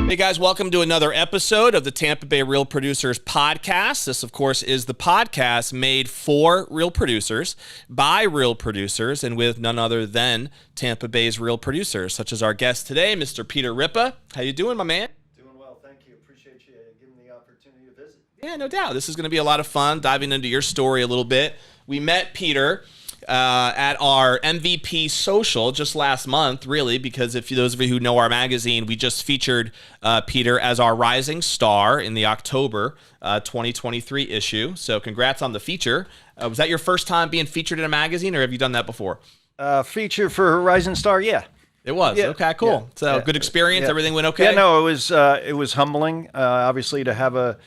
Hey guys, welcome to another episode of the Tampa Bay Real Producers Podcast. This, of course, is the podcast made for real producers, by real producers, and with none other than Tampa Bay's real producers, such as our guest today, Mr. Peter Ripa. How you doing, my man? Doing well, thank you. Appreciate you giving me the opportunity to visit. Yeah, no doubt. This is going to be a lot of fun, diving into your story a little bit. We met Peter at our MVP social just last month, really, because if those of you who know our magazine, we just featured Peter as our rising star in the October 2023 issue. So congrats on the feature. Was that your first time being featured in a magazine, or have you done that before? Feature for Rising Star, yeah. It was. Yeah. Okay, cool. Yeah. So good experience. Yeah. Everything went okay? Yeah, no, it was humbling, obviously, to have a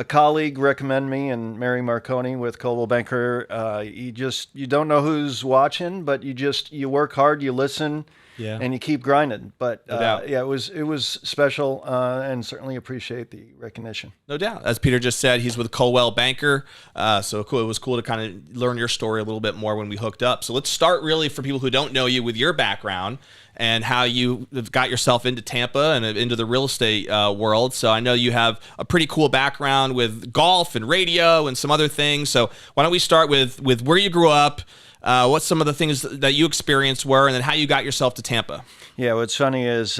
colleague recommend me, and Mary Marconi with Coldwell Banker. You don't know who's watching, but you work hard, you listen, and you keep grinding. But it was special, and certainly appreciate the recognition. No doubt. As Peter just said, he's with Coldwell Banker. So cool. It was cool to kind of learn your story a little bit more when we hooked up. So let's start really for people who don't know you with your background and how you got yourself into Tampa and into the real estate world. So I know you have a pretty cool background with golf and radio and some other things. So why don't we start with where you grew up, what some of the things that you experienced were, and then how you got yourself to Tampa. Yeah, what's funny is,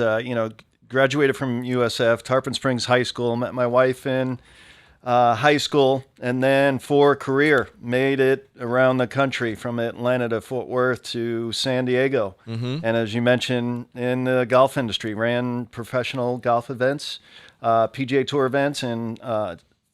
graduated from USF, Tarpon Springs High School, met my wife in high school, and then for a career, made it around the country from Atlanta to Fort Worth to San Diego. Mm-hmm. And as you mentioned, in the golf industry, ran professional golf events, PGA Tour events in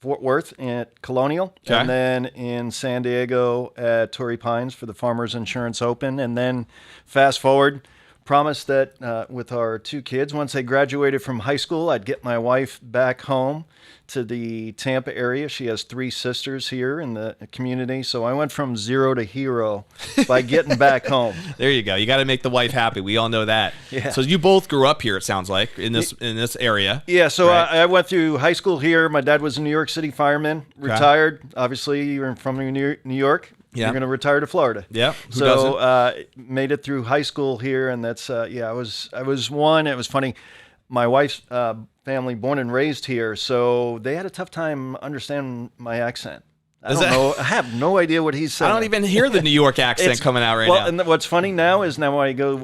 Fort Worth at Colonial, okay, and then in San Diego at Torrey Pines for the Farmers Insurance Open. And then fast forward, promised that with our two kids, once they graduated from high school, I'd get my wife back home to the Tampa area. She has three sisters here in the community. So I went from zero to hero by getting back home. There you go. You got to make the wife happy. We all know that. Yeah. So you both grew up here, it sounds like, in this area. Yeah, so right? I went through high school here. My dad was a New York City fireman, retired. Okay. Obviously, you're from New York. Yeah. You're going to retire to Florida. Yeah. So made it through high school here, and that's I was one. It was funny. My wife's family, born and raised here, so they had a tough time understanding my accent. I don't know. I have no idea what he's saying. I don't even hear the New York accent coming out right now. And what's funny now is when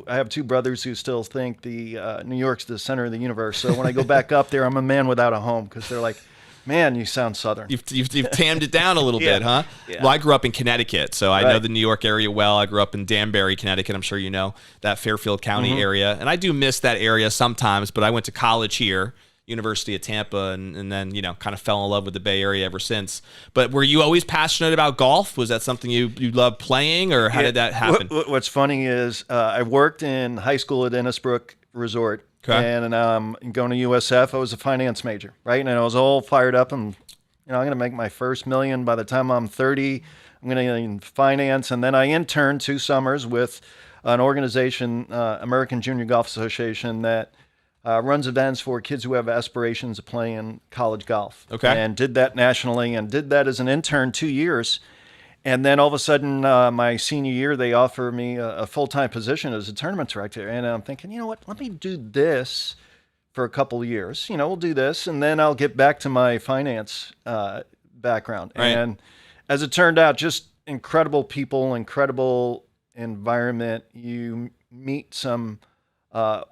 I have two brothers who still think the New York's the center of the universe. So when I go back up there, I'm a man without a home, because they're like, man, you sound Southern. You've tamed it down a little bit, huh? Yeah. Well, I grew up in Connecticut, so I know the New York area well. I grew up in Danbury, Connecticut. I'm sure you know that Fairfield County area. And I do miss that area sometimes, but I went to college here, University of Tampa, and then, kind of fell in love with the Bay Area ever since. But were you always passionate about golf? Was that something you loved playing, or how did that happen? What's funny is I worked in high school at Innisbrook Resort. Okay. And going to USF, I was a finance major, right? And I was all fired up, and I'm going to make my first $1 million by the time I'm 30. I'm going to get in finance, and then I interned 2 summers with an organization, American Junior Golf Association, that runs events for kids who have aspirations of playing college golf. Okay. And did that nationally, and did that as an intern 2 years. And then all of a sudden, my senior year, they offer me a full-time position as a tournament director. And I'm thinking, you know what, let me do this for a couple of years. We'll do this, and then I'll get back to my finance background. Right. And as it turned out, just incredible people, incredible environment. You meet some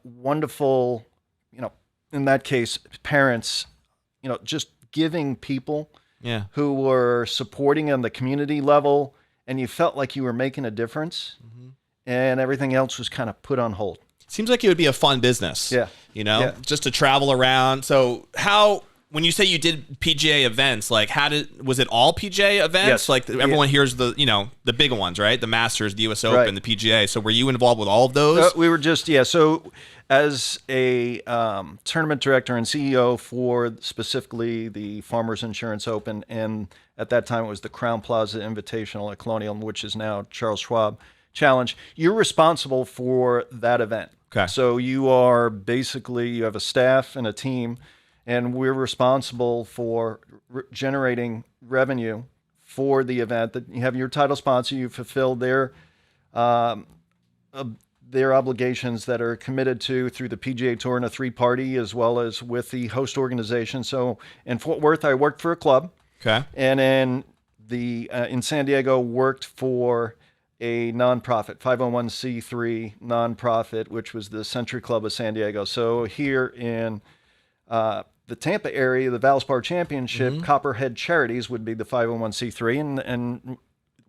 wonderful, in that case, parents, just giving people. Yeah. Who were supporting on the community level, and you felt like you were making a difference, and everything else was kind of put on hold. Seems like it would be a fun business. Yeah. Just to travel around. So when you say you did PGA events, like was it all PGA events? Yes. Like everyone hears the big ones, right? The Masters, the US Open, the PGA. So were you involved with all of those? We were just, so as a tournament director and CEO for specifically the Farmers Insurance Open, and at that time it was the Crowne Plaza Invitational at Colonial, which is now Charles Schwab Challenge, you're responsible for that event. Okay. So you have a staff and a team, and we're responsible for generating revenue for the event. That you have your title sponsor, you fulfill their their obligations that are committed to through the PGA Tour and a three-party, as well as with the host organization. So in Fort Worth, I worked for a club. Okay. And in San Diego, worked for a nonprofit, 501c3 nonprofit, which was the Century Club of San Diego. So here in the Tampa area, the Valspar Championship, Copperhead Charities would be the 501c3, and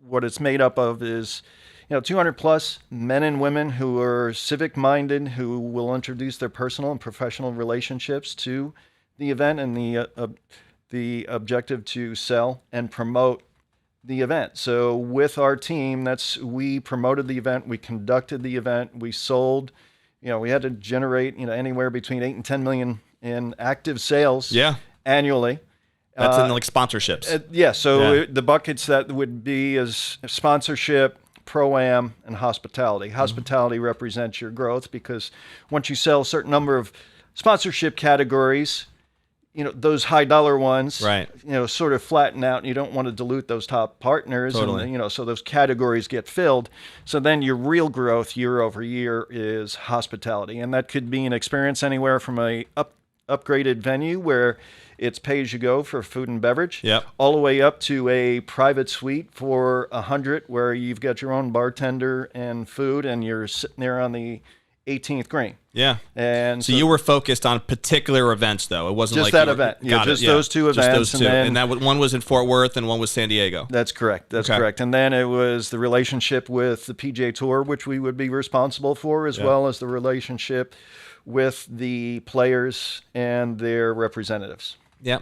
what it's made up of is 200 plus men and women who are civic minded, who will introduce their personal and professional relationships to the event, and the objective to sell and promote the event. So with our team, we promoted the event, we conducted the event, we sold. We had to generate anywhere between 8 and 10 million in active sales annually. That's in like sponsorships. The buckets that would be as sponsorship, pro-am, and hospitality. Hospitality represents your growth, because once you sell a certain number of sponsorship categories, those high dollar ones, right, sort of flatten out, and you don't want to dilute those top partners. Totally. And, so those categories get filled. So then your real growth year over year is hospitality. And that could be an experience anywhere from a upgraded venue where it's pay as you go for food and beverage, all the way up to a private suite for 100, where you've got your own bartender and food, and you're sitting there on the 18th green. Yeah. And so you were focused on particular events, though. It wasn't just like that event. Those two events. Just those two. And that one was in Fort Worth and one was San Diego. That's correct. That's correct. And then it was the relationship with the PGA Tour, which we would be responsible for, as well as the relationship with the players and their representatives. Yeah.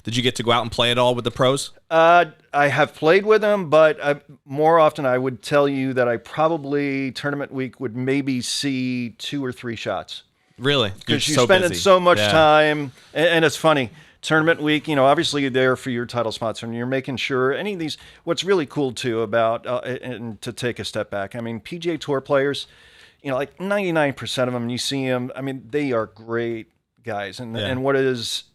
Did you get to go out and play at all with the pros? I have played with them, but more often I would tell you that I probably tournament week would maybe see 2 or 3 shots. Really? Because you're spending so much time, and it's funny. Tournament week, obviously you're there for your title sponsor, and you're making sure any of these. What's really cool too about, and to take a step back, PGA Tour players, like 99% of them, you see them. They are great guys, and what is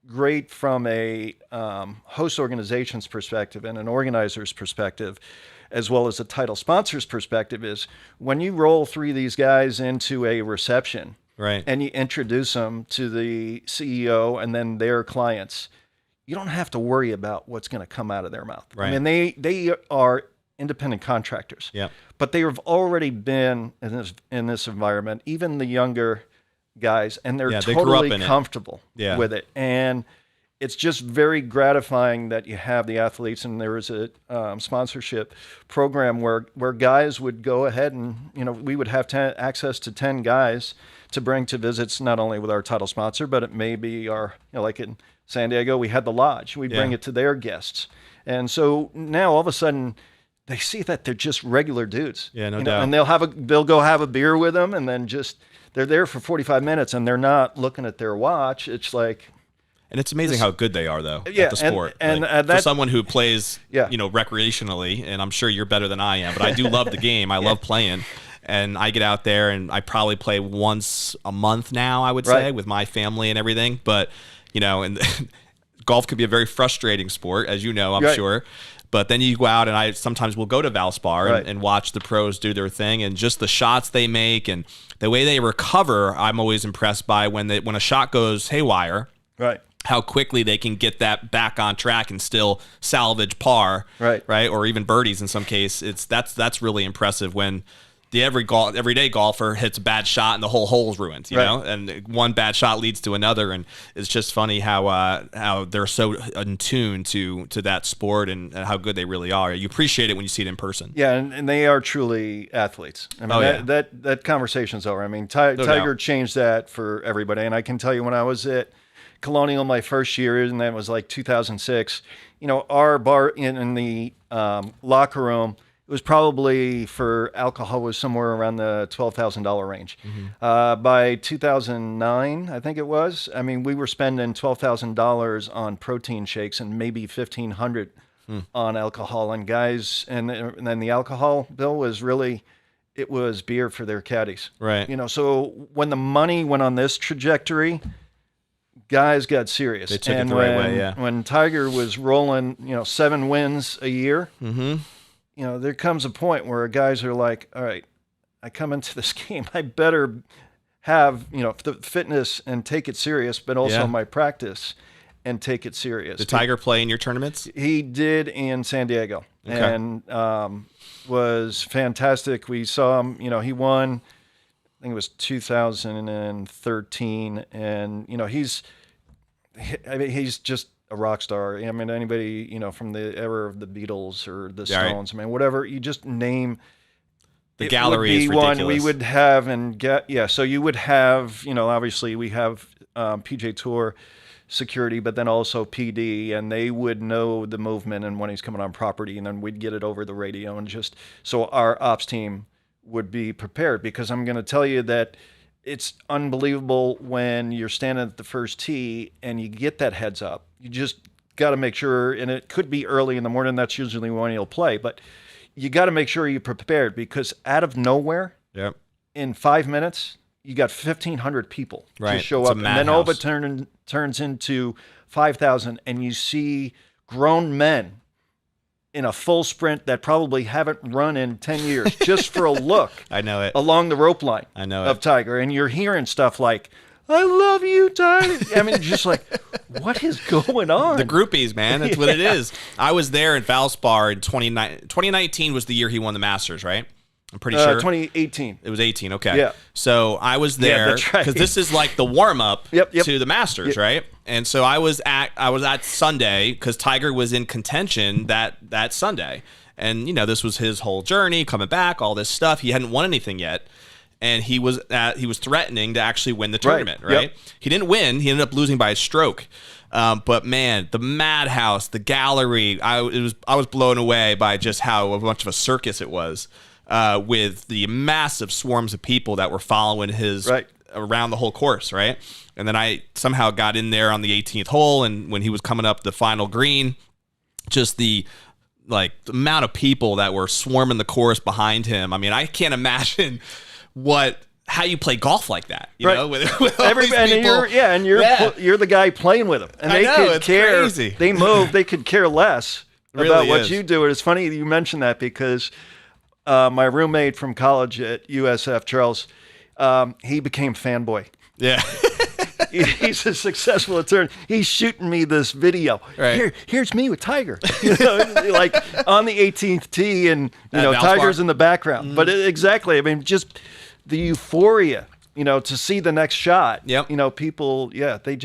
great from a host organization's perspective and an organizer's perspective, as well as a title sponsor's perspective, is when you roll 3 of these guys into a reception, right, and you introduce them to the CEO and then their clients, you don't have to worry about what's going to come out of their mouth. Right. They are independent contractors, but they have already been in this environment, even the younger guys, and they're totally comfortable with it. And it's just very gratifying that you have the athletes, and there is a sponsorship program where guys would go ahead and, we would have access to 10 guys to bring to visits, not only with our title sponsor, but it may be our, like in San Diego, we had the lodge. We bring it to their guests. And so now all of a sudden they see that they're just regular dudes. Yeah, no doubt. And they'll go have a beer with them, and then they're there for 45 minutes, and they're not looking at their watch. It's like, and it's amazing how good they are, though, at the sport. And for someone who plays, recreationally, and I'm sure you're better than I am, but I do love the game. I love playing, and I get out there, and I probably play once a month now, I would say, with my family and everything. But and golf could be a very frustrating sport, as you know, I'm sure. But then you go out, and I sometimes will go to Valspar and watch the pros do their thing, and just the shots they make and the way they recover. I'm always impressed by when a shot goes haywire, how quickly they can get that back on track and still salvage par, right, or even birdies in some case. That's really impressive when the everyday golfer hits a bad shot and the whole hole's ruined, you know, and one bad shot leads to another, and it's just funny how they're so in tune to that sport and how good they really are. You appreciate it when you see it in person. Yeah, and they are truly athletes. That conversation's over. Tiger changed that for everybody, and I can tell you when I was at Colonial my first year, and that was like 2006. Our bar in the locker room, it was probably for alcohol was somewhere around the $12,000 range. By 2009, I think it was. We were spending $12,000 on protein shakes and maybe $1,500 on alcohol. And guys, and then the alcohol bill was it was beer for their caddies. Right. So when the money went on this trajectory, guys got serious. They took it the right way. When Tiger was rolling, 7 wins a year. There comes a point where guys are like, all right, I come into this game, I better have, the fitness and take it serious, but also my practice and take it serious. Did Tiger play in your tournaments? He did in San Diego, and was fantastic. We saw him, he won, I think it was 2013, and, he's just a rock star. I mean, anybody, from the era of the Beatles or the Stones, I mean, whatever, you just name. The gallery is ridiculous. One we would have so you would have, obviously we have PJ Tour security, but then also PD, and they would know the movement and when he's coming on property, and then we'd get it over the radio, and just so our ops team would be prepared, because I'm going to tell you that it's unbelievable when you're standing at the first tee and you get that heads up. You just got to make sure, and it could be early in the morning, that's usually when you'll play, but you got to make sure you're prepared, because out of nowhere, in 5 minutes, you got 1,500 people to show up, and then all of it turns into 5,000, and you see grown men in a full sprint that probably haven't run in 10 years just for a look. I know it. Along the rope line of Tiger, and you're hearing stuff like, "I love you, Tiger." I mean, just like, what is going on? The groupies, man. That's what it is. I was there in Valspar in 2019 was the year he won the Masters, right? I'm pretty sure. 2018. It was 18, okay. Yeah. So I was there because this is like the warm-up to the Masters, right? And so I was at Sunday because Tiger was in contention that Sunday. And, this was his whole journey, coming back, all this stuff. He hadn't won anything yet. And he was threatening to actually win the tournament, right? He didn't win. He ended up losing by a stroke. But man, the madhouse, the gallery, I was blown away by just how much of a circus it was, with the massive swarms of people that were following his around the whole course, right? And then I somehow got in there on the 18th hole, and when he was coming up the final green, just the amount of people that were swarming the course behind him. I mean, I can't imagine how you play golf like that, you know, with all these people. And you're the guy playing with them, and they could care. Crazy. They move. They could care less about what you do. And it's funny you mentioned that, because my roommate from college at USF, Charles, he became fanboy. Yeah. He's a successful attorney. He's shooting me this video. Right. Here's me with Tiger, like on the 18th tee, and Tiger's in the background. But exactly, I mean, just the euphoria, to see the next shot. Yep. People, they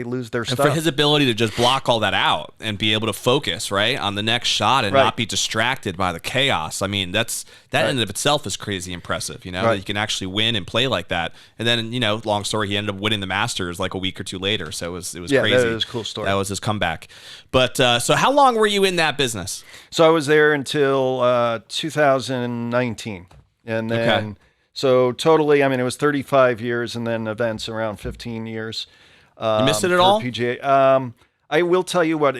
lose their stuff. And for his ability to just block all that out and be able to focus on the next shot and not be distracted by the chaos. I mean, that in and of itself is crazy impressive. That you can actually win and play like that. And then, long story, he ended up winning the Masters like a week or two later. So it was crazy. That was a cool story. That was his comeback. But so how long were you in that business? So I was there until 2019, and then. So totally, I mean, it was 35 years, and then events around 15 years. You missed it at all? PGA. I will tell you what,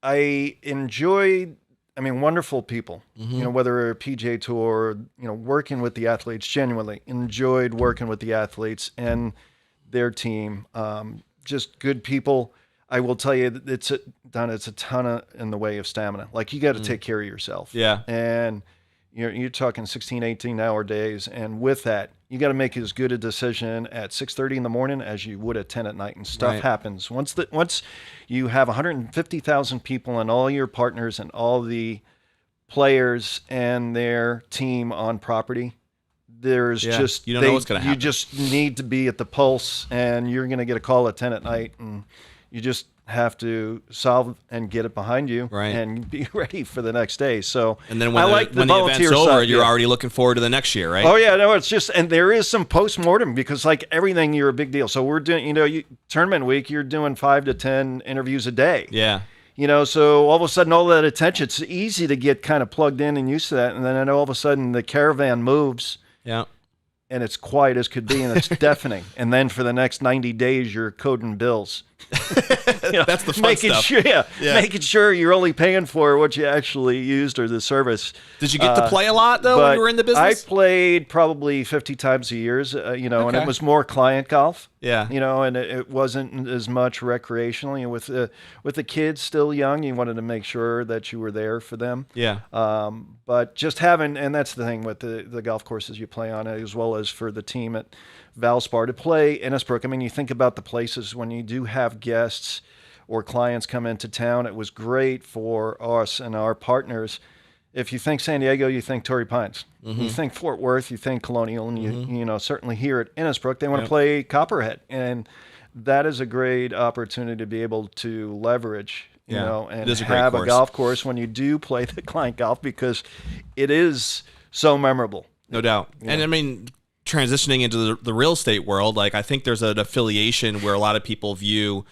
I enjoyed, wonderful people, whether a PGA Tour, working with the athletes, genuinely enjoyed working with the athletes and their team. Just good people. I will tell you that it's a ton in the way of stamina. Like, you got to take care of yourself. Yeah. And you're talking 16, 18-hour days, and with that, you got to make as good a decision at 6:30 in the morning as you would at 10 at night, and stuff happens. Once you have 150,000 people and all your partners and all the players and their team on property, there's just you don't know what's going to happen. You just need to be at the pulse, and you're going to get a call at 10 at night, and you just have to solve and get it behind you and be ready for the next day. So, and then when the event's over, you're already looking forward to the next year, right? Oh yeah, no, it's just, and there is some post-mortem, because like everything, you're a big deal. So we're doing, tournament week, you're doing 5 to 10 interviews a day. Yeah. So all of a sudden, all that attention, it's easy to get kind of plugged in and used to that. And then I know all of a sudden the caravan moves. Yeah. And it's quiet as could be, and it's deafening. And then for the next 90 days, you're coding bills. That's the fun making stuff. Sure, Yeah. making sure you're only paying for what you actually used or the service. Did you get to play a lot though when you were in the business? I played probably 50 times a year, and it was more client golf. Yeah. And it wasn't as much recreational. With the kids still young, you wanted to make sure that you were there for them. Yeah. But just having, and that's the thing with the golf courses you play on, as well as for the team at Valspar to play Innisbrook. I mean, you think about the places when you do have guests or clients come into town. It was great for us and our partners. If you think San Diego, you think Torrey Pines. You think Fort Worth, you think Colonial, and you certainly here at Innisbrook, they want to play Copperhead, and that is a great opportunity to be able to leverage. And have a golf course when you do play the client golf, because it is so memorable. No doubt. And I mean, transitioning into the real estate world, like I think there's an affiliation where a lot of people view,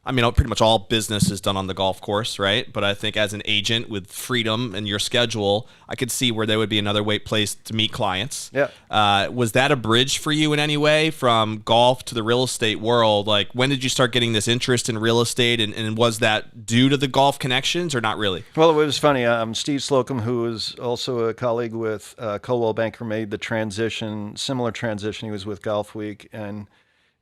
I mean, pretty much all business is done on the golf course, right? But I think as an agent with freedom and your schedule, I could see where there would be another place to meet clients. Yeah. Was that a bridge for you in any way from golf to the real estate world? Like, when did you start getting this interest in real estate, and was that due to the golf connections or not really? Well, it was funny. Steve Slocum, who is also a colleague with Coldwell Banker, made the similar transition. He was with Golf Week, and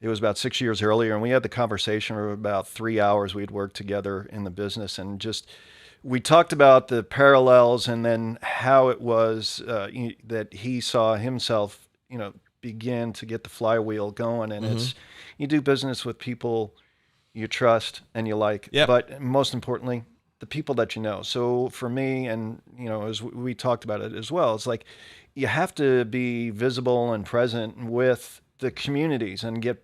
it was about 6 years earlier, and we had the conversation for about 3 hours. We'd worked together in the business, and we talked about the parallels, and then how it was that he saw himself, begin to get the flywheel going. And it's, you do business with people you trust and you like, but most importantly, the people that you know. So for me, and as we talked about it as well, it's like you have to be visible and present with the communities and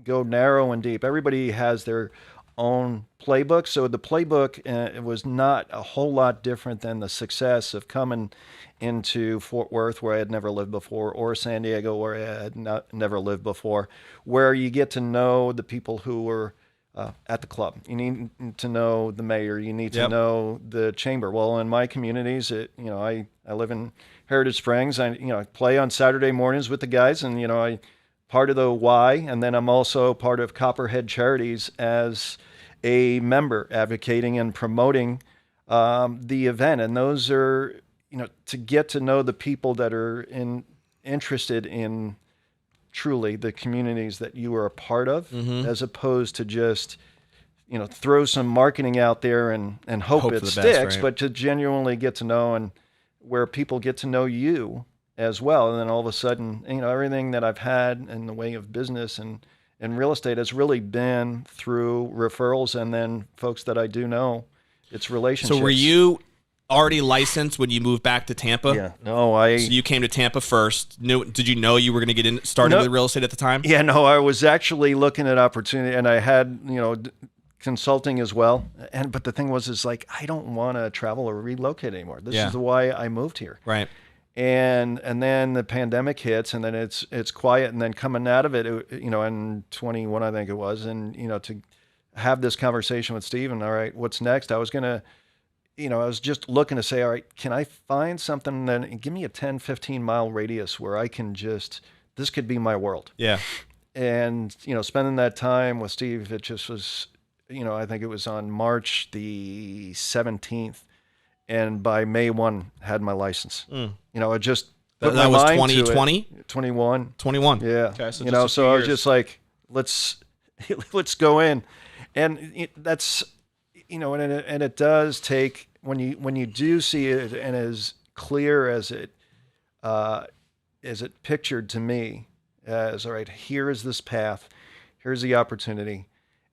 go narrow and deep. Everybody has their own playbook. So the playbook it was not a whole lot different than the success of coming into Fort Worth, where I had never lived before, or San Diego, where I had never lived before, where you get to know the people who were at the club. You need to know the mayor. You need to know the chamber. Well, in my communities, I live in Heritage Springs. I play on Saturday mornings with the guys, and I part of the Y, and then I'm also part of Copperhead Charities as a member, advocating and promoting the event. And those are, to get to know the people that are interested in truly the communities that you are a part of, as opposed to just, throw some marketing out there and hope it sticks, best, right? But to genuinely get to know, and where people get to know you as well. And then all of a sudden, everything that I've had in the way of business and real estate has really been through referrals, and then folks that I do know. It's relationships. So were you already licensed when you moved back to Tampa? Yeah. No, So you came to Tampa first. Did you know you were going to get started with real estate at the time? Yeah, no, I was actually looking at opportunity, and I had, consulting as well. But the thing was, like, I don't want to travel or relocate anymore. This is why I moved here. Right. And then the pandemic hits, and then it's quiet, and then coming out of it, in 21, I think it was, and to have this conversation with Steven, all right, what's next? I was gonna, I was just looking to say, all right, can I find something that give me a 10, 15 mile radius where I can this could be my world. Yeah. And spending that time with Steve, it just was, I think it was on March the 17th. And by May 1, had my license. It just put that my was mind 2020? to it. 21. 21. Yeah. Okay, so so I was just like, let's go in. And that's, and it does take, when you do see it, and as clear as it pictured to me as, all right, here is this path, here's the opportunity.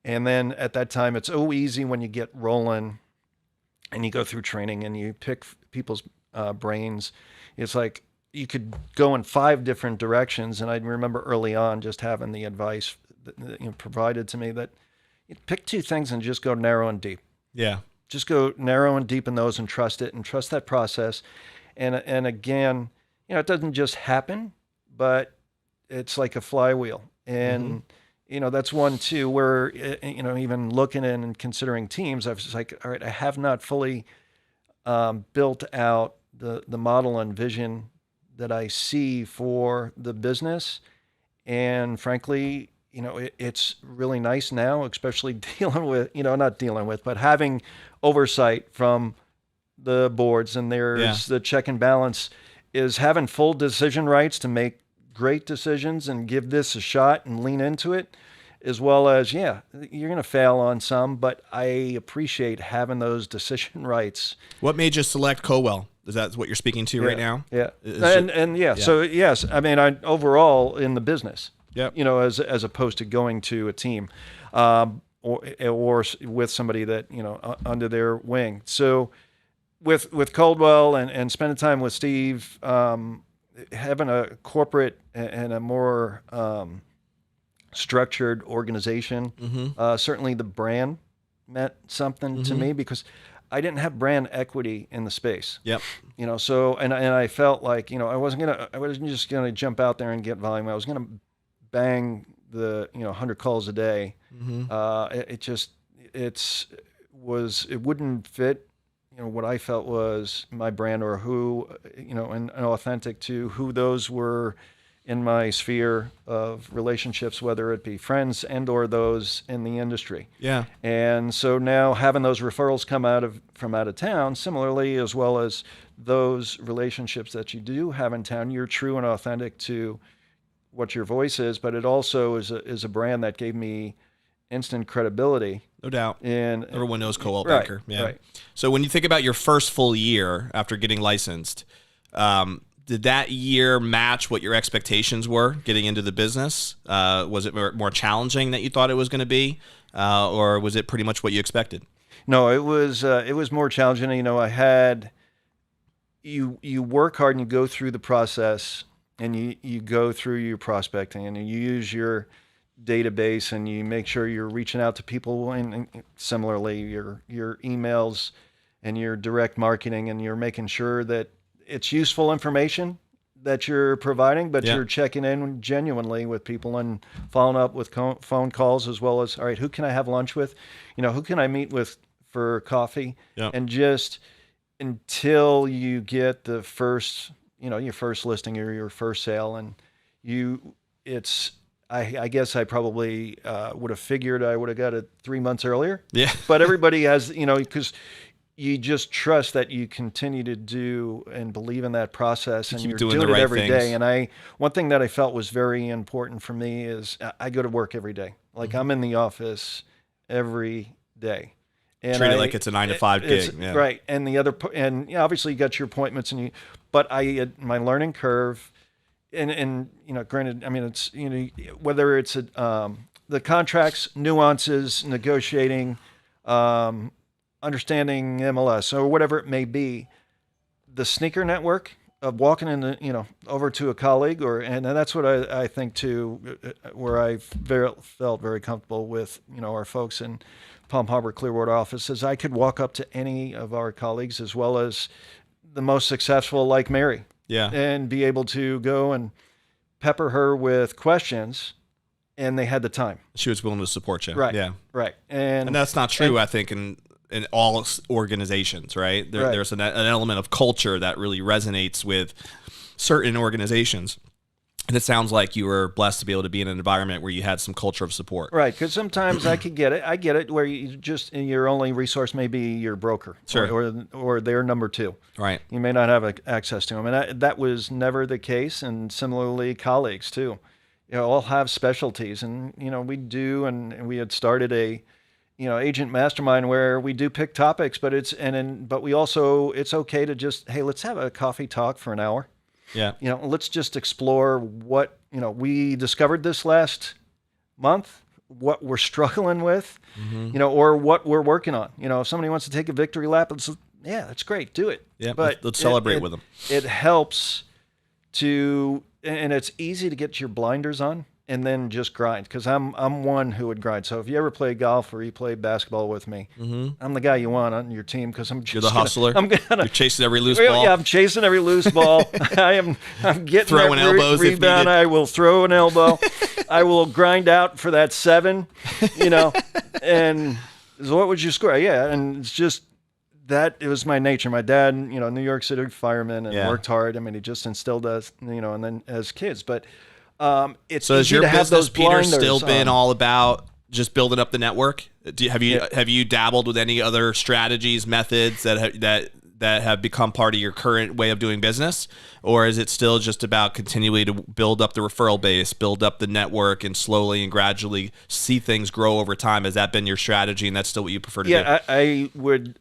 And then at that time, it's so easy when you get rolling and you go through training and you pick people's brains. It's like you could go in 5 different directions. And I remember early on just having the advice that, provided to me that you pick 2 things and just go narrow and deep. Yeah. Just go narrow and deep in those, and trust it, and trust that process. And again, it doesn't just happen, but it's like a flywheel. And that's one too, where, even looking in and considering teams, I was just like, all right, I have not fully built out the model and vision that I see for the business. And frankly, it's really nice now, especially dealing with, not dealing with, but having oversight from the boards, and there's the check and balance, is having full decision rights to make great decisions and give this a shot and lean into it, as well as, you're going to fail on some, but I appreciate having those decision rights. What made you select Colwell? Is that what you're speaking to right now? Yeah. So yes, I mean, I overall in the business, as opposed to going to a team, or with somebody that, under their wing. So with Caldwell and spending time with Steve, having a corporate and a more structured organization, certainly the brand meant something to me, because I didn't have brand equity in the space. Yep. So and I felt like, I wasn't just gonna jump out there and get volume. I was gonna bang the 100 calls a day. It wouldn't fit what I felt was my brand, or who, and authentic to who those were in my sphere of relationships, whether it be friends and or those in the industry. Yeah. And so now having those referrals come from out of town, similarly, as well as those relationships that you do have in town, you're true and authentic to what your voice is, but it also is a brand that gave me instant credibility. No doubt. And everyone knows Colwell Banker. Yeah. Right. So when you think about your first full year after getting licensed, did that year match what your expectations were getting into the business? Was it more challenging that you thought it was going to be, or was it pretty much what you expected? No, it was more challenging. I had you work hard and you go through the process, and you go through your prospecting, and you use your database, and you make sure you're reaching out to people, and similarly your emails and your direct marketing, and you're making sure that it's useful information that you're providing, but you're checking in genuinely with people and following up with phone calls, as well as, all right, who can I have lunch with? Who can I meet with for coffee? And just until you get the first, your first listing or your first sale, and I guess I probably would have figured I would have got it 3 months earlier. Yeah. But everybody has, because you just trust that you continue to do and believe in that process, and you're doing it every day. And one thing that I felt was very important for me is I go to work every day. Like I'm in the office every day. And treat it like it's a 9-to-5 gig. Yeah. Right. And obviously you got your appointments, but my learning curve, and granted, I mean, it's, whether it's the contracts, nuances, negotiating, understanding MLS or whatever it may be, the sneaker network of walking in over to a colleague, and that's what I think too, where I felt very comfortable with, our folks in Palm Harbor, Clearwater offices. I could walk up to any of our colleagues, as well as the most successful, like Mary, and be able to go and pepper her with questions, and they had the time. She was willing to support you. Right. Yeah. Right. And that's not true, I think, in all organizations, right? There's an element of culture that really resonates with certain organizations. And it sounds like you were blessed to be able to be in an environment where you had some culture of support. Right, because sometimes I get it, where your only resource may be your broker, sure, or their number two. Right. You may not have access to them, and that was never the case. And similarly, colleagues too, all have specialties, and we do, and we had started a agent mastermind where we do pick topics, but but we also, it's okay to just, hey, let's have a coffee talk for an hour. Yeah. Let's just explore what, we discovered this last month, what we're struggling with, or what we're working on. If somebody wants to take a victory lap, that's great. Do it. Yeah. But let's celebrate with them. It helps and it's easy to get your blinders on and then just grind, because I'm one who would grind. So if you ever play golf or you play basketball with me, I'm the guy you want on your team, because you're the hustler. You're chasing every loose ball. Yeah, I'm chasing every loose ball. I'm getting throwing elbows rebound. I will throw an elbow. I will grind out for that 7. And so what would you score? Yeah, and it's just that it was my nature. My dad, New York City fireman, and worked hard. I mean, he just instilled us, and then as kids, but. It's So has easy your to have business, those Peter, still blinders been on. all about just building up the network? Have you dabbled with any other strategies, methods that have become part of your current way of doing business, or is it still just about continually to build up the referral base, build up the network, and slowly and gradually see things grow over time? Has that been your strategy, and that's still what you prefer to do? Yeah, I would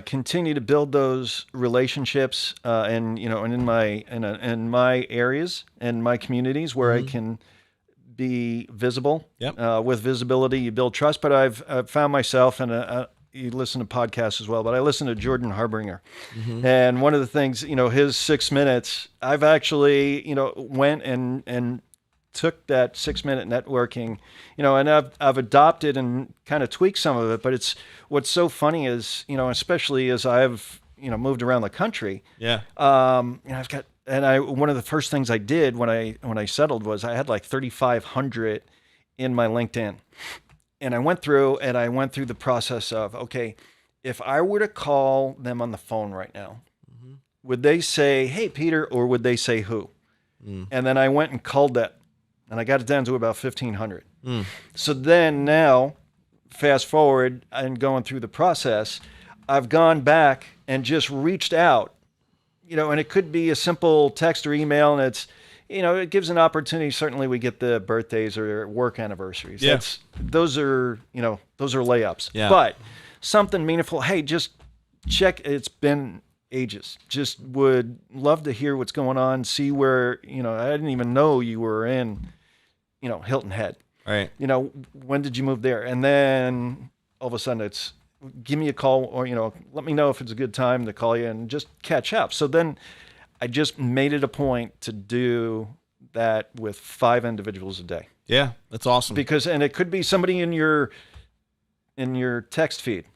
continue to build those relationships, and and in my areas and my communities where I can be visible. Yep. With visibility, you build trust. But I've found myself, and you listen to podcasts as well, but I listen to Jordan Harbinger, and one of the things, his 6 minutes, I've actually, went and took that 6 minute networking, and I've adopted and kind of tweaked some of it. But what's so funny is, especially as I've, moved around the country. Yeah. I've got, and one of the first things I did when I settled was I had like 3,500 in my LinkedIn, and I went through the process of, okay, if I were to call them on the phone right now, would they say, "Hey, Peter," or would they say who? And then I went and called that, and I got it down to about 1,500. So then now, fast forward and going through the process, I've gone back and just reached out, and it could be a simple text or email, and it's, it gives an opportunity. Certainly we get the birthdays or work anniversaries. Yeah. Those are layups. Yeah. But something meaningful. Hey, just check. It's been ages. Just would love to hear what's going on. See where, I didn't even know you were in, Hilton Head. Right. When did you move there? And then all of a sudden it's, give me a call, or, let me know if it's a good time to call you and just catch up. So then I just made it a point to do that with 5 individuals a day. Yeah, that's awesome. And it could be somebody in your text feed,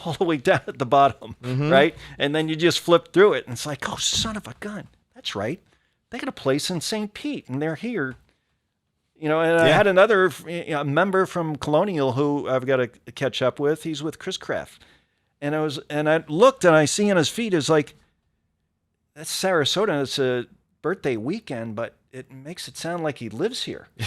all the way down at the bottom, right? And then you just flip through it, and it's like, oh, son of a gun, that's right. They got a place in St. Pete, and they're here. I had another member from Colonial who I've got to catch up with. He's with Chris Craft, and I looked and I see on his feed is like, that's Sarasota, and it's a birthday weekend, but it makes it sound like he lives here. I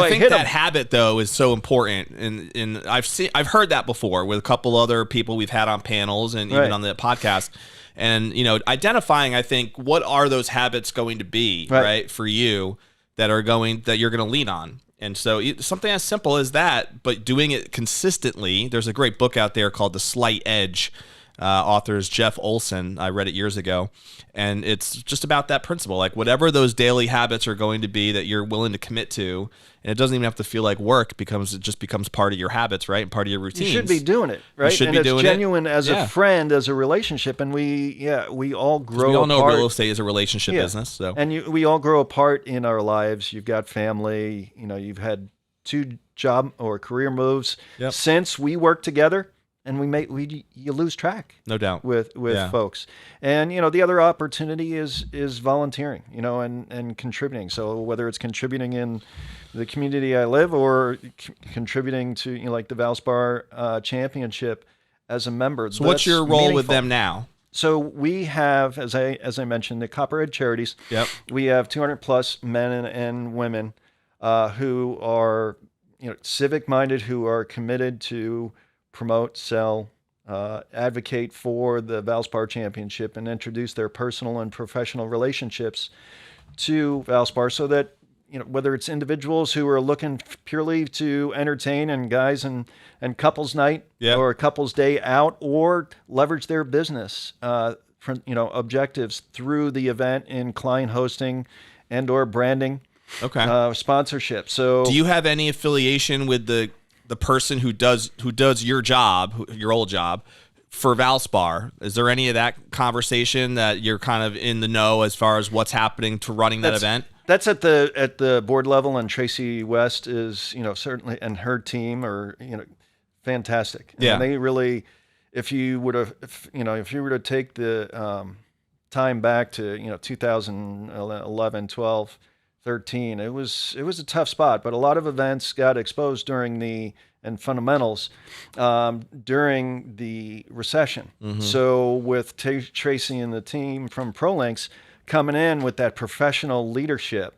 think that habit though is so important, and I've heard that before with a couple other people we've had on panels and even on the podcast. And identifying, I think, what are those habits going to be, right, for you that you're going to lean on. And so something as simple as that, but doing it consistently. There's a great book out there called The Slight Edge. Author is Jeff Olson. I read it years ago. And it's just about that principle. Like whatever those daily habits are going to be that you're willing to commit to, and it doesn't even have to feel like work, it just becomes part of your habits, right? And part of your routines. You should be doing it, right? You should be doing it. It's genuine as a friend, as a relationship. And we all grow apart. We all know real estate is a relationship business. So. And we all grow apart in our lives. You've got family, you've had 2 job or career moves since we worked together. And you lose track, no doubt, with folks. And the other opportunity is volunteering, and contributing. So whether it's contributing in the community I live, or contributing to like the Valspar Championship as a member. So what's your role with them now? So we have, as I mentioned, the Copperhead Charities. Yep. We have 200 plus men and women who are civic minded, who are committed to promote, sell, advocate for the Valspar Championship, and introduce their personal and professional relationships to Valspar, so that whether it's individuals who are looking purely to entertain and guys and couples night, or a couples day out, or leverage their business objectives through the event in client hosting and or branding, sponsorship. So do you have any affiliation with the person who does your job, your old job, for Valspar? Is there any of that conversation that you're kind of in the know as far as what's happening to running that event? That's at the board level, and Tracy West is certainly, and her team are fantastic. Yeah, and they really, if you were to take the time back to 2011, 12. 13. It was a tough spot, but a lot of events got exposed during fundamentals during the recession. So with Tracy and the team from ProLinks coming in with that professional leadership,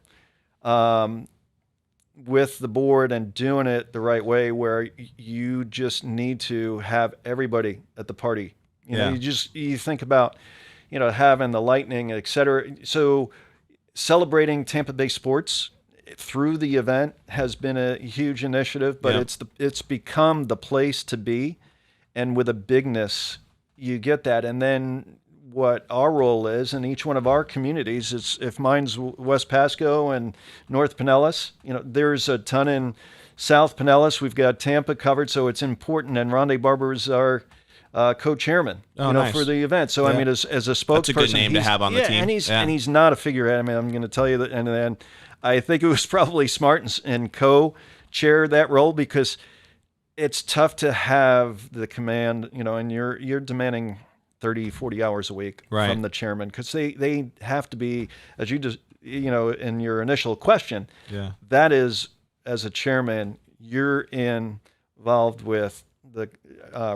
with the board and doing it the right way, where you just need to have everybody at the party. You know, you think about, having the Lightning, et cetera. So celebrating Tampa Bay sports through the event has been a huge initiative, but it's become the place to be. And with a bigness, you get that. And then what our role is in each one of our communities is, if mine's West Pasco and North Pinellas, there's a ton in South Pinellas. We've got Tampa covered, so it's important. And Rondé Barber is our co-chairman, nice. for the event. So I mean, as a spokesperson, that's a good name to have on the team. And he's not a figurehead. I mean, I'm going to tell you that. And then I think it was probably smart and co-chair that role, because it's tough to have the command, and you're demanding 30, 40 hours a week from the chairman, because they have to be, as you just, in your initial question, that is, as a chairman, you're involved with the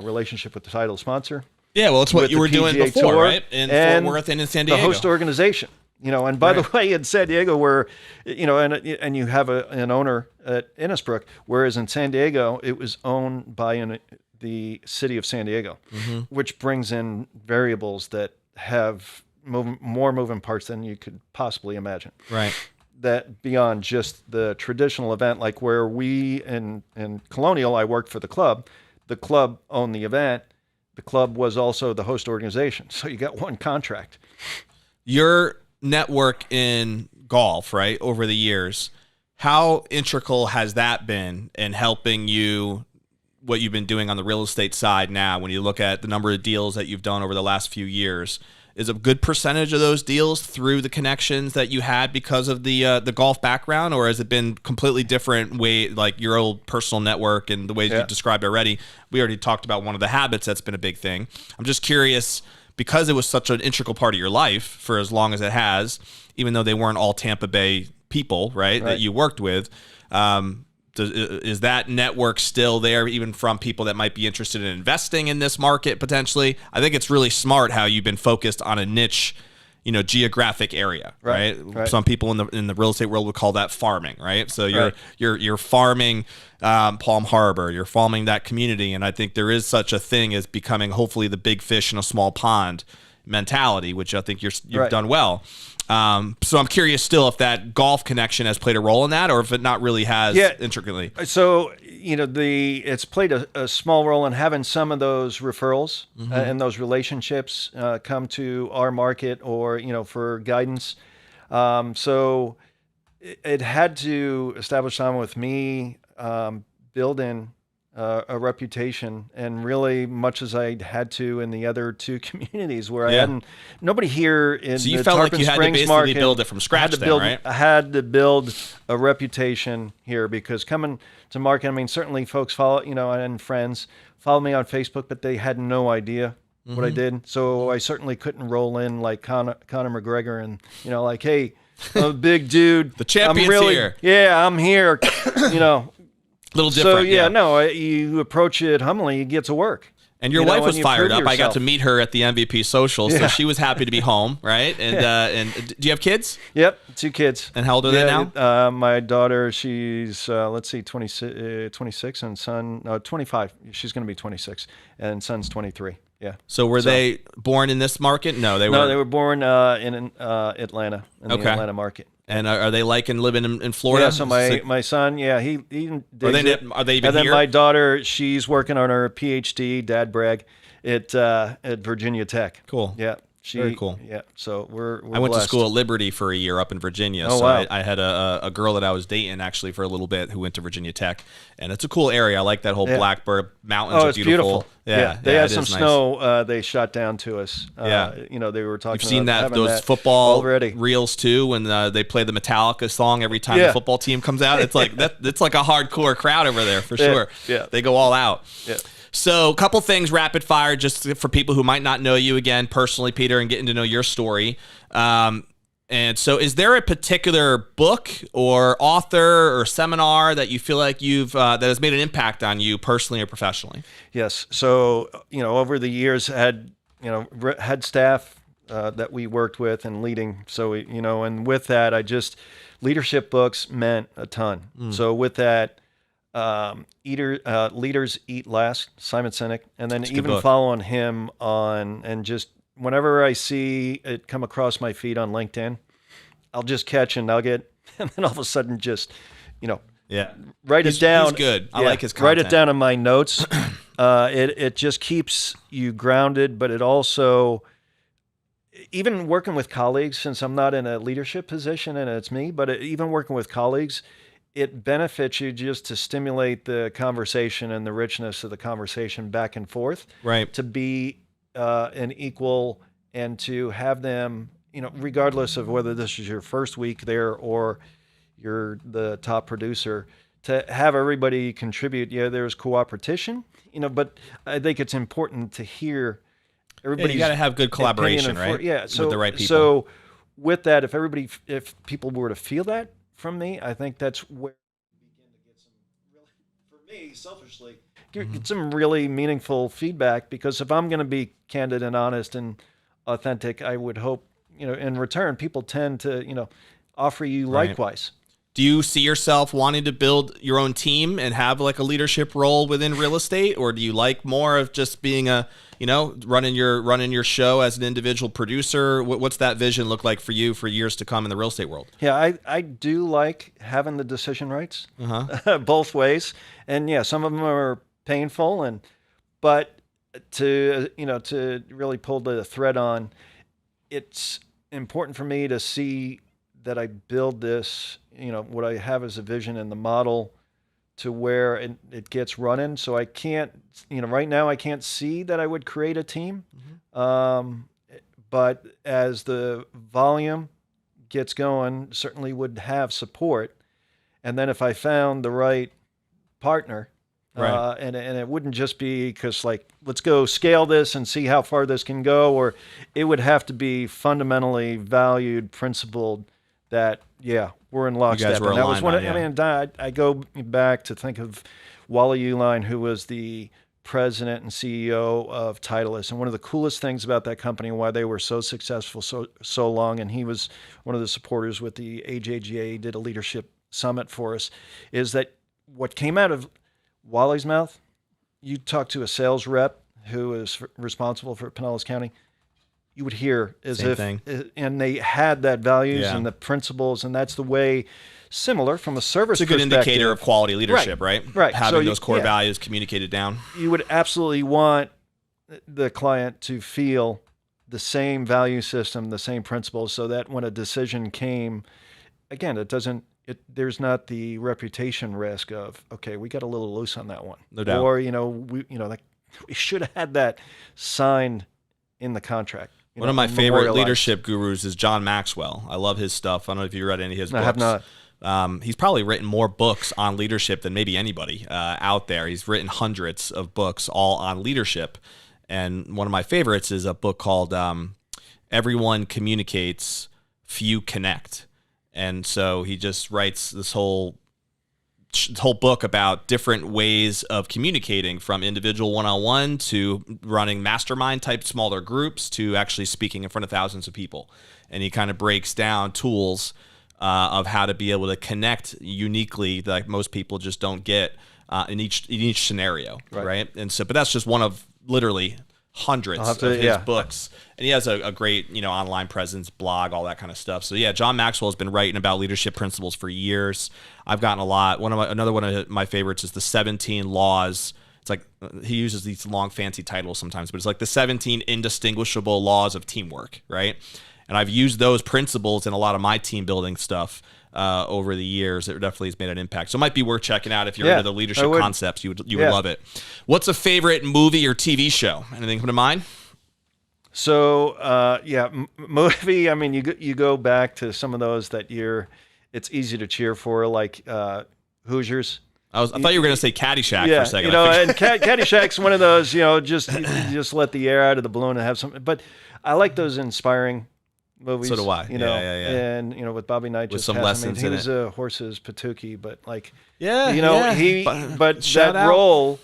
relationship with the title sponsor. Yeah, well, it's what you were doing before, right? In Fort Worth and in San Diego. The host organization. And by the way, in San Diego, where, and you have an owner at Innisbrook, whereas in San Diego, it was owned by the city of San Diego, which brings in variables that have more moving parts than you could possibly imagine. Right. That beyond just the traditional event, like where we in Colonial, I worked for the club owned the event. The club was also the host organization. So you got one contract. Your network in golf, right, over the years, how integral has that been in helping you, what you've been doing on the real estate side now, when you look at the number of deals that you've done over the last few years? Is a good percentage of those deals through the connections that you had because of the golf background, or has it been completely different way, like your old personal network and the ways you described already? We already talked about one of the habits that's been a big thing. I'm just curious, because it was such an integral part of your life for as long as it has, even though they weren't all Tampa Bay people, right. that you worked with, is that network still there, even from people that might be interested in investing in this market potentially? I think it's really smart how you've been focused on a niche, geographic area, right? Some people in the real estate world would call that farming, right? So you're farming Palm Harbor, you're farming that community, and I think there is such a thing as becoming hopefully the big fish in a small pond mentality, which I think you've done well. So I'm curious still if that golf connection has played a role in that, or if it not really has intricately. So, it's played a small role in having some of those referrals and those relationships come to our market, or, for guidance. So it had to establish time with me, building a reputation, and really much as I had to in the other two communities where I hadn't, nobody here in so you the felt Tarpon like you had Springs to basically market build it from scratch right? I had to build a reputation here, because coming to market, I mean, certainly folks follow, and friends follow me on Facebook, but they had no idea what I did. So I certainly couldn't roll in like Conor McGregor and, like, hey, I'm a big dude. The champion's here. Yeah, I'm here, Little different. So you approach it humbly, you get to work. And your wife was fired up. I got to meet her at the MVP social, so she was happy to be home, right? And and do you have kids? Yep, 2 kids. And how old are they now? My daughter, she's 26, and son 25. She's going to be 26, and son's 23. Yeah. So were they born in this market? No, they were born in Atlanta, in the Atlanta market. And are they liking living in Florida? Yeah, so my son, he digs it. Are they even and then here? My daughter, she's working on her PhD, dad brag, at Virginia Tech. Cool. Yeah. Very cool. Yeah, so we're I went to school at Liberty for a year up in Virginia. Oh, so wow. I had a girl that I was dating actually for a little bit who went to Virginia Tech, and it's a cool area. I like that whole Blackbird Mountains. Oh, it's beautiful. Yeah, they had some snow. They shot down to us. They were talking. You've seen about those football already. Reels too, when they play the Metallica song every time the football team comes out. It's like that. It's like a hardcore crowd over there for sure. Yeah, they go all out. Yeah. So a couple things rapid fire, just for people who might not know you again personally, Peter, and getting to know your story. And so is there a particular book or author or seminar that you feel like you've that has made an impact on you personally or professionally? Yes. So, over the years had staff that we worked with and leading. So, and with that, leadership books meant a ton. So with that, Leaders Eat Last, Simon Sinek, and then even following him on, and just whenever I see it come across my feed on LinkedIn, I'll just catch a nugget, and then all of a sudden just, write it down. He's good. I like his content. Write it down in my notes. It just keeps you grounded, but it also, even working with colleagues, since I'm not in a leadership position and it's me, but even working with colleagues, it benefits you just to stimulate the conversation and the richness of the conversation back and forth. Right. To be an equal and to have them, regardless of whether this is your first week there or you're the top producer, to have everybody contribute. Yeah, there's cooperation, but I think it's important to hear everybody. You got to have good collaboration, right? With the right people. So with that, if people were to feel that from me, I think that's where we begin to get some really, for me, selfishly, get some really meaningful feedback. Because if I'm going to be candid and honest and authentic, I would hope, in return, people tend to, offer you likewise. Do you see yourself wanting to build your own team and have like a leadership role within real estate, or do you like more of just being running your show as an individual producer? What's that vision look like for you for years to come in the real estate world? Yeah, I do like having the decision rights both ways, and some of them are painful, but to really pull the thread on, it's important for me to see that I build this, what I have as a vision and the model to where it gets running. So I can't, right now I can't see that I would create a team. But as the volume gets going, certainly would have support. And then if I found the right partner, and it wouldn't just be because let's go scale this and see how far this can go, or it would have to be fundamentally valued, principled, that we're in lockstep. And that was one. I go back to think of Wally Uline, who was the president and CEO of Titleist, and one of the coolest things about that company and why they were so successful so long, and he was one of the supporters with the AJGA, did a leadership summit for us, is that what came out of Wally's mouth, you talk to a sales rep who is responsible for Pinellas County, you would hear as if, and they had that values and the principles, and that's the way, similar from a service perspective. It's a good indicator of quality leadership, right? Right. Having those core values communicated down. You would absolutely want the client to feel the same value system, the same principles, so that when a decision came, again, there's not the reputation risk of, okay, we got a little loose on that one. No doubt. Or, we should have had that signed in the contract. One of my favorite leadership gurus is John Maxwell. I love his stuff. I don't know if you read any of his books. I have not. He's probably written more books on leadership than maybe anybody out there. He's written hundreds of books all on leadership. And one of my favorites is a book called Everyone Communicates, Few Connect. And so he just writes this whole book about different ways of communicating, from individual one-on-one to running mastermind type smaller groups to actually speaking in front of thousands of people. And he kind of breaks down tools of how to be able to connect uniquely that most people just don't get in each scenario, right? And so, but that's just one of literally hundreds of his books, and he has a great online presence, blog, all that kind of stuff. So John Maxwell has been writing about leadership principles for years. I've gotten a lot. Another one of my favorites is the 17 laws. It's like he uses these long fancy titles sometimes, but it's like the 17 indistinguishable laws of teamwork, right? And I've used those principles in a lot of my team building stuff over the years. It definitely has made an impact. So it might be worth checking out if you're into the leadership concepts. You would love it. What's a favorite movie or TV show? Anything come to mind? So movie. I mean, you go back to some of those that it's easy to cheer for, like Hoosiers. I thought you were going to say Caddyshack for a second. And Caddyshack's one of those. Just let the air out of the balloon and have something. But I like those inspiring movies. So do I. And with Bobby Knight, with some lessons he in was it. a horse's Patuki, but but that out. role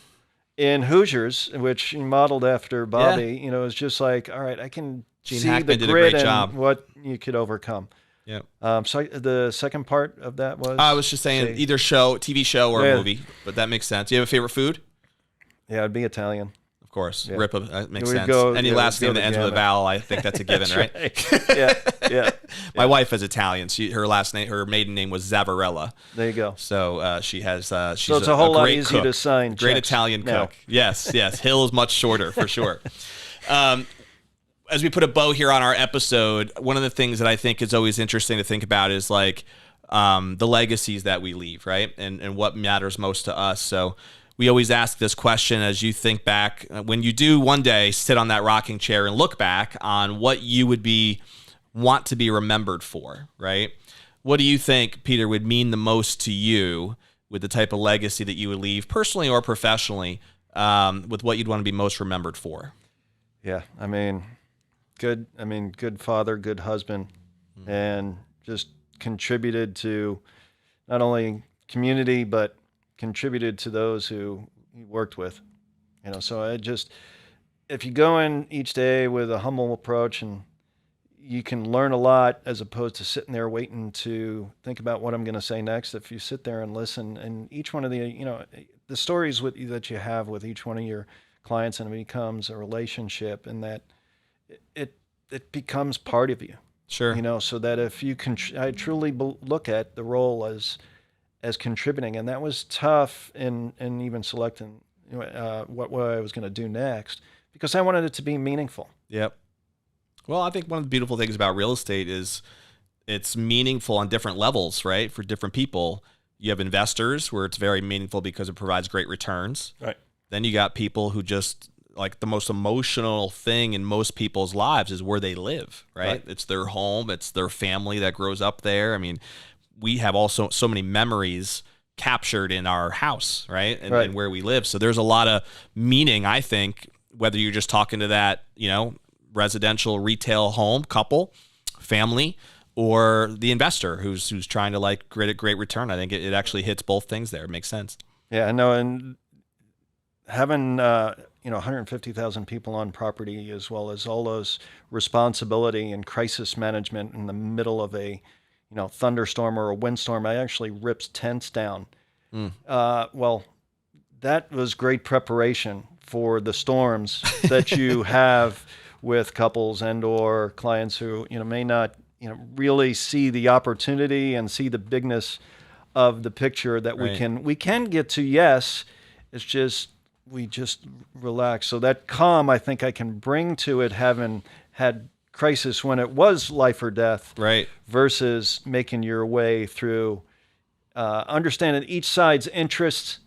in Hoosiers, which he modeled after Bobby, you know, it's just like, all right, I can Gene see Hackman the did a grit great and job. what you could overcome. Yeah. So the second part of that was? I was just saying either TV show or Yeah. movie, but that makes sense. You have a favorite food? Yeah, it'd be Italian. Of course. Yeah. Ripa, that makes We'd sense. go- Any yeah, last we'd go name that the ends with a gamut. vowel, I think that's a given, right? Yeah. My wife is Italian. Her last name, her maiden name was Zavarella. There you go. So she has. She's So it's a whole lot great easier cook. to sign Great checks Italian now. cook. Yes. Hill is much shorter for sure. As we put a bow here on our episode, one of the things that I think is always interesting to think about is like the legacies that we leave, right? And what matters most to us. So we always ask this question as you think back, when you do one day sit on that rocking chair and look back on what you would want to be remembered for, right? What do you think, Peter, would mean the most to you with the type of legacy that you would leave personally or professionally, with what you'd want to be most remembered for? Yeah, good father, good husband, and just contributed to not only community, but contributed to those who he worked with. You know, so if you go in each day with a humble approach, and you can learn a lot as opposed to sitting there waiting to think about what I'm going to say next. If you sit there and listen, and each one of the stories that you have with each one of your clients, and it becomes a relationship, and that it becomes part of you. Sure. You know, so that if you I truly look at the role as contributing, and that was tough in even selecting what I was going to do next, because I wanted it to be meaningful. Yep. Well, I think one of the beautiful things about real estate is it's meaningful on different levels, right? For different people. You have investors where it's very meaningful because it provides great returns. Right. Then you got people who just, like, the most emotional thing in most people's lives is where they live, right? It's their home. It's their family that grows up there. I mean, we have also so many memories captured in our house, right? And where we live. So there's a lot of meaning, I think, whether you're just talking to that, residential retail home couple, family, or the investor who's trying to like get a great return. I think it actually hits both things there. It makes sense. Yeah, I know. And having 150,000 people on property, as well as all those responsibility and crisis management in the middle of a thunderstorm or a windstorm. I actually ripped tents down. Well, that was great preparation for the storms that you have with couples and or clients who may not really see the opportunity and see the bigness of the picture that we can get to. Yes, it's just we just relax. So that calm, I think I can bring to it, having had crisis when it was life or death, right? Versus making your way through, understanding each side's interests,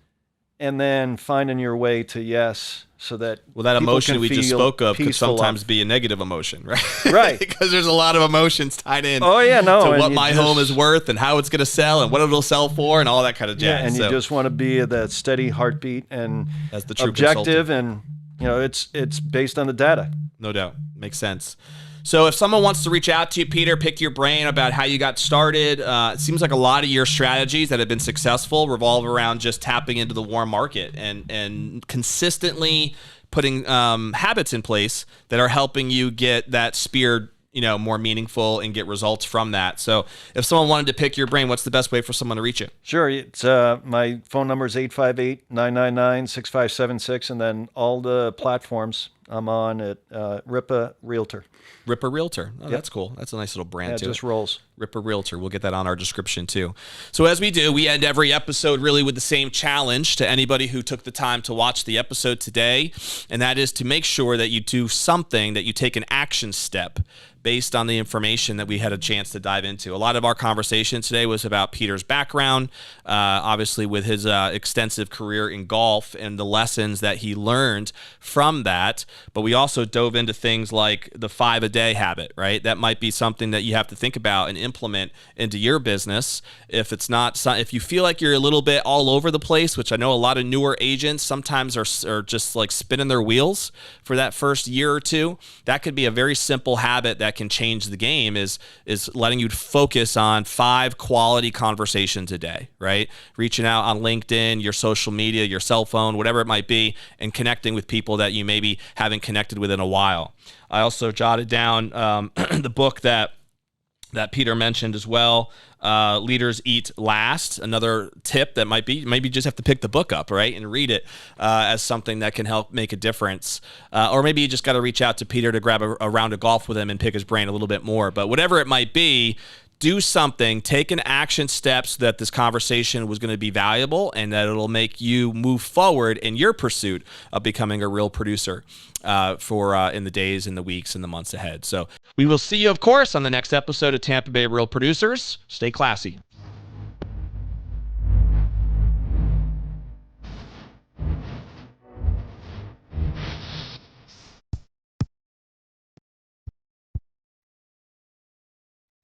and then finding your way to yes, so that that emotion we just spoke of could sometimes be a negative emotion, right? Right. Because there's a lot of emotions tied in. Oh yeah, no. To what my home is worth and how it's going to sell and what it'll sell for and all that kind of jazz. Yeah, and you just want to be that steady heartbeat and as the true objective, consultant. And it's based on the data. No doubt, makes sense. So if someone wants to reach out to you, Peter, pick your brain about how you got started, it seems like a lot of your strategies that have been successful revolve around just tapping into the warm market and consistently putting habits in place that are helping you get that spear, more meaningful and get results from that. So if someone wanted to pick your brain, what's the best way for someone to reach you? Sure. It's my phone number is 858-999-6576, and then all the platforms I'm on at Ripa Realtor. Ripa Realtor. Oh, Yep. That's cool. That's a nice little brand Yeah, too. it just rolls. Ripa Realtor. We'll get that on our description too. So as we do, we end every episode really with the same challenge to anybody who took the time to watch the episode today, and that is to make sure that you do something, that you take an action step based on the information that we had a chance to dive into. A lot of our conversation today was about Peter's background, obviously with his extensive career in golf and the lessons that he learned from that. but we also dove into things like the 5-a-day habit, right? That might be something that you have to think about and implement into your business. If it's not, if you feel like you're a little bit all over the place, which I know a lot of newer agents sometimes are just like spinning their wheels for that first year or two, that could be a very simple habit that can change the game. Is letting you focus on 5 quality conversations a day, right? Reaching out on LinkedIn, your social media, your cell phone, whatever it might be, and connecting with people that you maybe haven't connected with in a while. I also jotted down the book that Peter mentioned as well, Leaders Eat Last. Another tip that might be, maybe you just have to pick the book up, right, and read it as something that can help make a difference. Or maybe you just got to reach out to Peter to grab a round of golf with him and pick his brain a little bit more. But whatever it might be, do something, take an action step so that this conversation was going to be valuable and that it'll make you move forward in your pursuit of becoming a real producer in the days and the weeks and the months ahead. So we will see you, of course, on the next episode of Tampa Bay Real Producers. Stay classy.